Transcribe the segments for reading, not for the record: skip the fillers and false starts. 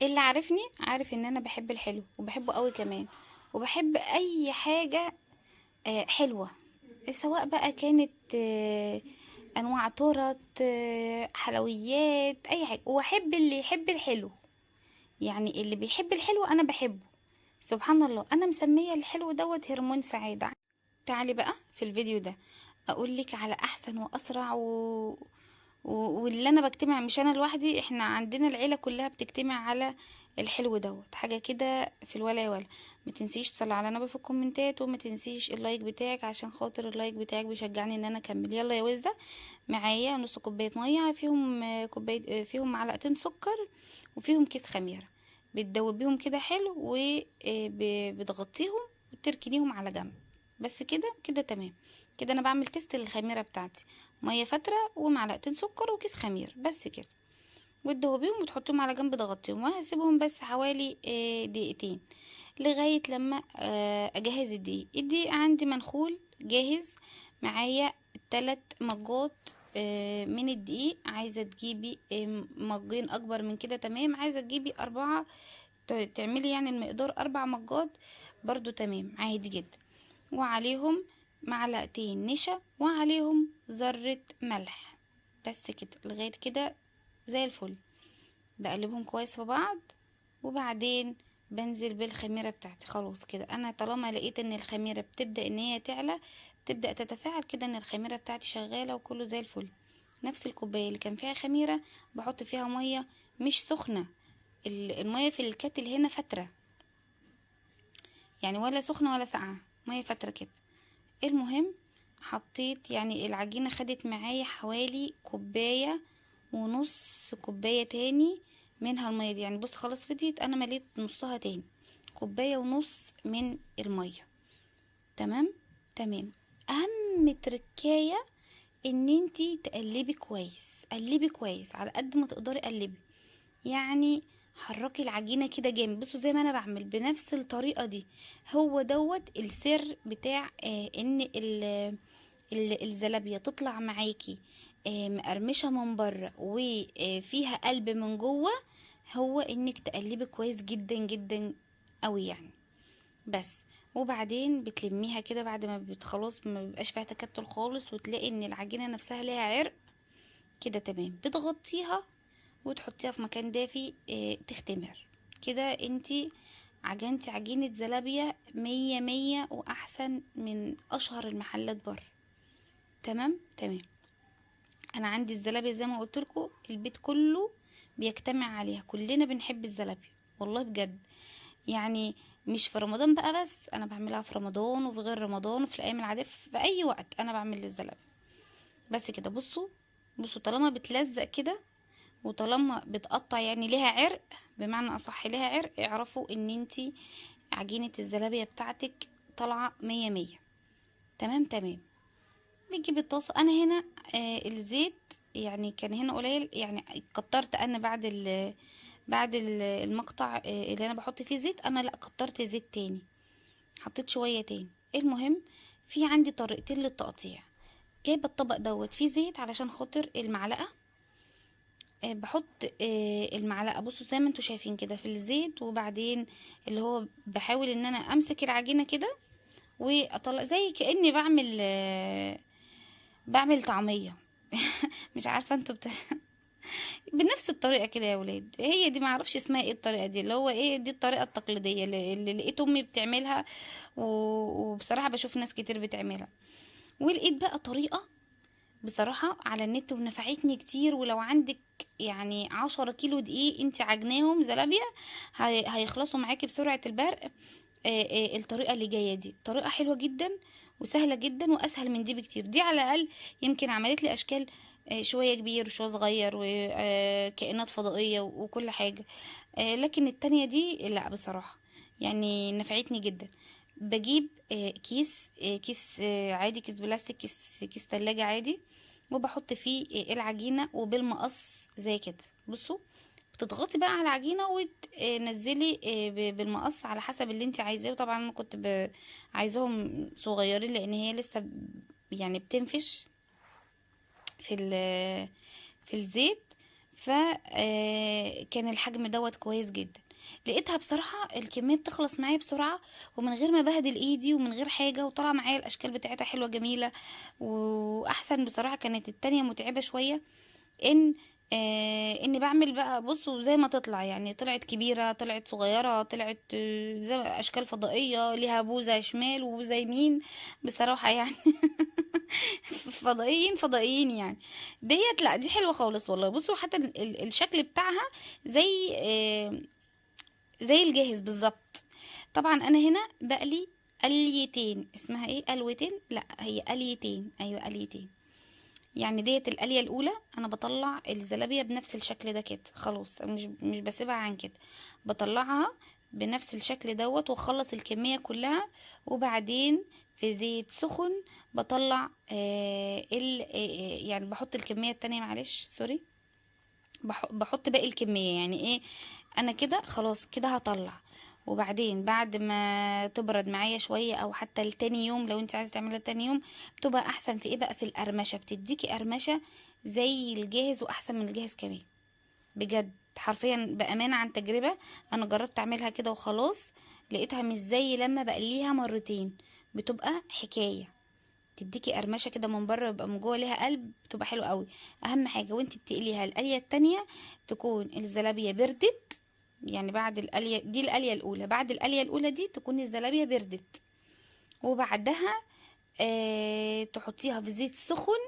اللي عارفني عارف ان انا بحب الحلو وبحبه قوي كمان، وبحب اي حاجة حلوة، سواء بقى كانت انواع تورت، حلويات، اي حاجة. واحب اللي يحب الحلو، يعني اللي بيحب الحلو انا بحبه. سبحان الله، انا مسمية الحلو دوت هرمون سعادة. تعالي بقى في الفيديو ده اقولك على احسن واسرع واللي انا بجتمع، مش انا لوحدي، احنا عندنا العيلة كلها بتجتمع على الحلو دوت. حاجة كده في الولا يا ولا. ما تنسيش تصلي على النبي في الكومنتات، وما تنسيش اللايك بتاعك، عشان خاطر اللايك بتاعك بيشجعني ان انا اكمل. يلا يا وزة، معايا نص كوباية مية، فيهم كوباية، فيهم معلقتين سكر، وفيهم كيس خميرة. بتدوبيهم كده حلو وبتغطيهم وتركنيهم على جنب. بس كده كده تمام. كده انا بعمل تيست للخميرة بتاعتي. ميه فتره ومعلقتين سكر وكيس خمير، بس كده. وتدوبيهم وتحطيهم على جنب، تغطيهم وهسيبهم بس حوالي دقيقتين، لغايه لما اجهز الدقيق عندي منخول جاهز معايا. 3 مجات من الدقيق. عايزه تجيبي مجين اكبر من كده تمام، عايزه تجيبي 4 تعملي يعني المقدار 4 مجات برضو تمام عادي جدا. وعليهم معلقتين نشا، وعليهم ذرة ملح. بس كده لغاية كده زي الفل. بقلبهم كويس في بعض، وبعدين بنزل بالخميرة بتاعتي. خلاص كده انا طالما لقيت ان الخميرة بتبدأ ان هي تعلى، تبدأ تتفاعل كده، ان الخميرة بتاعتي شغالة وكله زي الفل. نفس الكوباية اللي كان فيها خميرة بحط فيها مية مش سخنة. المية في الكاتل هنا فترة، يعني ولا سخنة ولا ساقعة، مية فترة كده. المهم، حطيت يعني العجينة خدت معايا حوالي كوباية ونص، كوباية تاني منها المية دي. يعني بص خلاص فضيت، انا مليت نصها تاني، كوباية ونص من المية. تمام تمام. اهم تركاية ان انتي تقلبي كويس، قلبي كويس على قد ما تقدري قلبي. يعني حركي العجينة كده جامد. بصوا زي ما انا بعمل بنفس الطريقة دي. هو دوت السر بتاع ان الزلابية تطلع معاكي مقرمشة من بره وفيها قلب من جوه. هو انك تقلبي كويس جدا جدا قوي يعني. بس. وبعدين بتلميها كده بعد ما خلاص ما بيبقاش فيها تكتل خالص، وتلاقي ان العجينة نفسها ليها عرق كده تمام. بتغطيها وتحطيها في مكان دافي تختمر. كده انتي عجنتي عجينة زلابية مية مية، واحسن من اشهر المحلات بره. تمام تمام. انا عندي الزلابية زي ما قلتلكوا البيت كله بيجتمع عليها، كلنا بنحب الزلابية والله بجد. يعني مش في رمضان بقى بس، انا بعملها في رمضان وفي غير رمضان وفي الايام العادية، في اي وقت انا بعمل الزلابية. بس كده. بصوا بصوا، طالما بتلزق كده وطالما بتقطع يعني ليها عرق، بمعنى اصح ليها عرق، اعرفوا ان انتي عجينة الزلابية بتاعتك طالعة مية مية. تمام تمام. بتجيب الطاسة. انا هنا الزيت يعني كان هنا قليل، يعني كترت انا بعد المقطع اللي انا بحط فيه زيت، انا لا كترت زيت تاني، حطيت شوية تاني. المهم، في عندي طريقتين للتقطيع. جايبه الطبق دوت فيه زيت علشان خاطر المعلقة. بحط المعلقة، بصوا زي ما انتوا شايفين كده في الزيت، وبعدين اللي هو بحاول ان انا امسك العجينة كده واطلع زي كأني بعمل طعمية. مش عارفة انتوا بنفس الطريقة كده يا ولاد. هي دي معرفش اسمها ايه الطريقة دي، اللي هو ايه دي الطريقة التقليدية اللي لقيت امي بتعملها وبصراحة بشوف ناس كتير بتعملها. ولقيت بقى طريقة بصراحة على النت ونفعتني كتير. ولو عندك يعني 10 كيلو دقيق انت عجناهم زلابية، هيخلصوا معاكي بسرعة البرق. الطريقة اللي جاية دي طريقة حلوة جدا وسهلة جدا واسهل من دي بكتير. دي على الاقل يمكن عملت لي اشكال شوية كبير وشوية صغير وكائنات فضائية وكل حاجة. لكن التانية دي لا بصراحة يعني نفعتني جدا. بجيب كيس عادي، كيس بلاستيك، كيس تلاجة عادي، وبحط فيه العجينة وبالمقص زي كده. بصوا، بتضغطي بقى على العجينة وتنزلي بالمقص على حسب اللي انت عايزاه. وطبعا انا كنت عايزاهم صغيرين لان هي لسه يعني بتنفش في في الزيت. كان الحجم دوت كويس جدا. لقيتها بصراحة الكمية بتخلص معايا بسرعة، ومن غير ما بهدل ايدي ومن غير حاجة، وطلع معايا الاشكال بتاعتها حلوة جميلة. واحسن بصراحة كانت التانية متعبة شوية، ان اني بعمل بقى، بصوا زي ما تطلع يعني، طلعت كبيرة طلعت صغيرة طلعت زي اشكال فضائية، ليها بوزة شمال وبوزة يمين بصراحة يعني. فضائيين فضائيين يعني. ديت لا، دي حلوة خالص والله. بصوا حتى الشكل بتاعها زي زي الجاهز بالظبط. طبعا انا هنا بقلي قليتين، اسمها ايه، قلوتين، لا هي قليتين، ايوه قليتين. يعني ديت القلية الأولى أنا بطلع الزلابية بنفس الشكل ده كده خلاص، مش بسيبها عن كده، بطلعها بنفس الشكل دوت واخلص الكمية كلها. وبعدين في زيت سخن بطلع يعني بحط الكمية التانية، معلش سوري، بحط باقي الكمية يعني ايه. انا كده خلاص كده هطلع. وبعدين بعد ما تبرد معايا شوية، او حتى لتاني يوم لو انت عايزة تعملها تاني يوم، بتبقى احسن في ايه بقى، في القرمشة، بتديكي قرمشة زي الجاهز واحسن من الجاهز كمان. بجد حرفيا بأمانة عن تجربة، انا جربت اعملها كده وخلاص، لقيتها مش زي لما بقليها مرتين، بتبقى حكاية. تديكي قرمشه كده من بره، يبقى من جوه ليها قلب، بتبقى حلوه قوي. اهم حاجه وانت بتقليها القليه التانية تكون الزلابيه بردت. يعني بعد القليه دي، القليه الاولى، بعد القليه الاولى دي تكون الزلابيه بردت. وبعدها تحطيها في زيت سخن،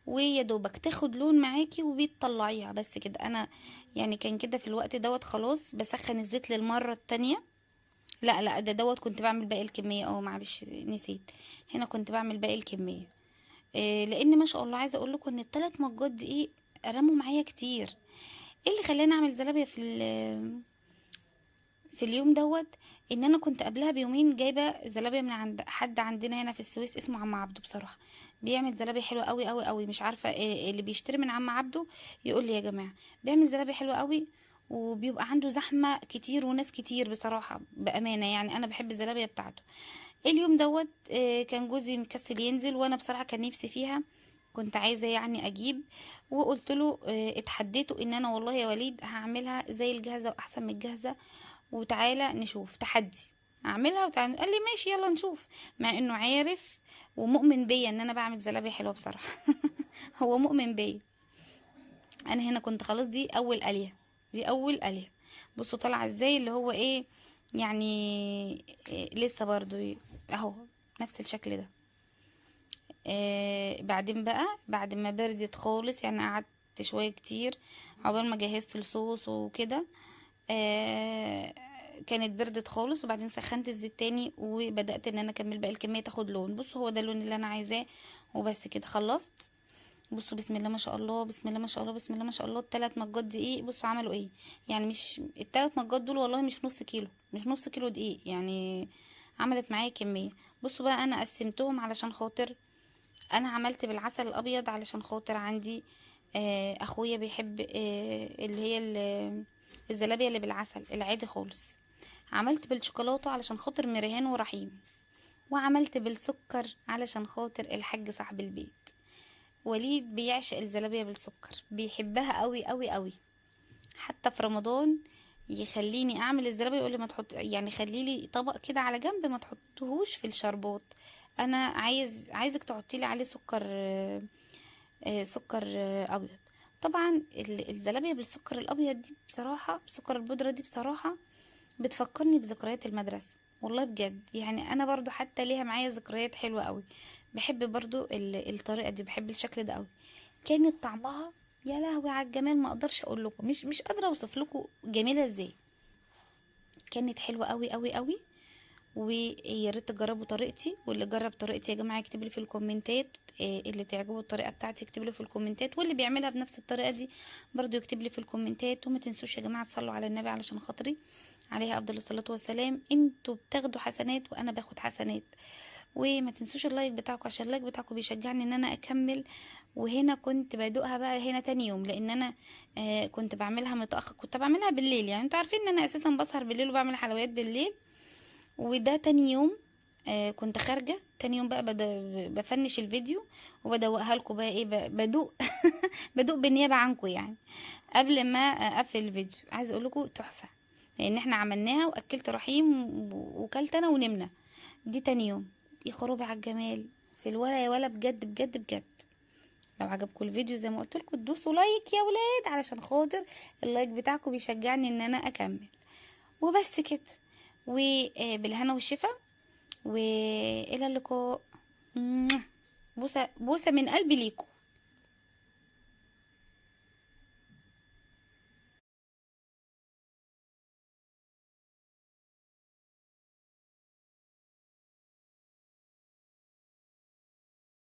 ويا دوبك تاخد لون معاكي وبتطلعيها بس كده. انا يعني كان كده في الوقت دوت خلاص بسخن الزيت للمره التانية. لا لا، دوت كنت بعمل باقي الكميه، معلش نسيت، هنا كنت بعمل باقي الكميه. لان ما شاء الله عايزه اقول لكم ان الثلاث مجات دقيق رموا معايا كتير. ايه اللي خلاني اعمل زلابيه في اليوم دوت، ان انا كنت قبلها بيومين جايبه زلابيه من عند حد عندنا هنا في السويس اسمه عم عبده. بصراحه بيعمل زلابيه حلوه قوي قوي قوي، مش عارفه إيه اللي بيشتري من عم عبده يقول لي يا جماعه، بيعمل زلابيه حلوه قوي. وبيبقى عنده زحمه كتير وناس كتير بصراحه بامانه، يعني انا بحب الزلابيه بتاعته. اليوم دوت كان جوزي مكسل ينزل، وانا بصراحه كان نفسي فيها، كنت عايزه يعني اجيب. وقلت له اتحديته ان انا والله يا وليد هعملها زي الجاهزه واحسن من الجاهزه، وتعالى نشوف تحدي، اعملها وتعالى. قال لي ماشي يلا نشوف، مع انه عارف ومؤمن بيا ان انا بعمل زلابيه حلوه بصراحه. هو مؤمن بيا. انا هنا كنت خلاص، دي اول قليه، دي اول قليه. بصوا طالعه ازاي، اللي هو ايه يعني، لسه برضو اهو نفس الشكل ده. بعدين بقى بعد ما بردت خالص، يعني قعدت شويه كتير عقبال ما جهزت الصوص وكده. آه كانت بردت خالص، وبعدين سخنت الزيت تاني وبدأت ان انا اكمل باقي الكميه تاخد لون. بصوا هو ده اللون اللي انا عايزاه، وبس كده خلصت. بصوا بسم الله ما شاء الله، بسم الله ما شاء الله، بسم الله ما شاء الله، الثلاث مجات دقيق بصوا عملوا ايه. يعني مش الثلاث مجات دول والله مش نص كيلو، مش نص كيلو دقيق يعني، عملت معايا كميه. بصوا بقى انا قسمتهم علشان خاطر انا عملت بالعسل الابيض، علشان خاطر عندي اخويا بيحب اللي هي الزلابيه اللي بالعسل العادي خالص. عملت بالشوكولاته علشان خاطر مريهان ورحيم. وعملت بالسكر علشان خاطر الحاج صاحب البيت. وليد بيعشق الزلابيه بالسكر، بيحبها قوي قوي قوي. حتى في رمضان يخليني اعمل الزلابيه، يقول لي ما تحط، يعني خلي لي طبق كده على جنب ما تحطهوش في الشربات، انا عايزك تحطي لي عليه سكر سكر ابيض. طبعا الزلابيه بالسكر الابيض دي بصراحه، بسكر البودره دي بصراحه بتفكرني بذكريات المدرسه. والله بجد يعني انا برضو حتى ليها معايا ذكريات حلوه قوي. بحب برضو الطريقه دي، بحب الشكل ده قوي. كانت طعمها يا لهوي على الجمال، ما اقدرش اقول لكم، مش قادره اوصف لكم جميله ازاي. كانت حلوه قوي قوي قوي. ويا ريت تجربوا طريقتي، واللي جرب طريقتي يا جماعه يكتب لي في الكومنتات. اللي تعجبه الطريقه بتاعتي يكتب لي في الكومنتات، واللي بيعملها بنفس الطريقه دي برضو يكتب لي في الكومنتات. وما تنسوش يا جماعه تصلوا على النبي علشان خاطري، عليه افضل الصلاه والسلام. انتوا بتاخدوا حسنات وانا باخد حسنات. وما تنسوش اللايك بتاعكم، عشان اللايك بتاعكم بيشجعني ان انا اكمل. وهنا كنت بدوقها بقى هنا تاني يوم، لان انا كنت بعملها متاخر، كنت بعملها بالليل. يعني انتوا عارفين ان انا اساسا بسهر بالليل وبعمل حلويات بالليل. وده تاني يوم كنت خارجه تاني يوم بقى بفنش الفيديو وبدوقها لكم بقى ايه، بدوق بدوق بالنيابه عنكم يعني، قبل ما اقفل الفيديو. عايزه اقول لكم تحفه، لان احنا عملناها واكلت رحيم وكلت انا ونمنا. دي تاني يوم. يا خروبي على الجمال في الولا يا ولا، بجد بجد بجد. لو عجبكم الفيديو زي ما قلت لكم تدوسوا لايك يا ولاد، علشان خاطر اللايك بتاعكم بيشجعني ان انا اكمل. وبس كده، وبالهنا والشفا، والى اللقاء. بوسه بوسه من قلبي ليكم.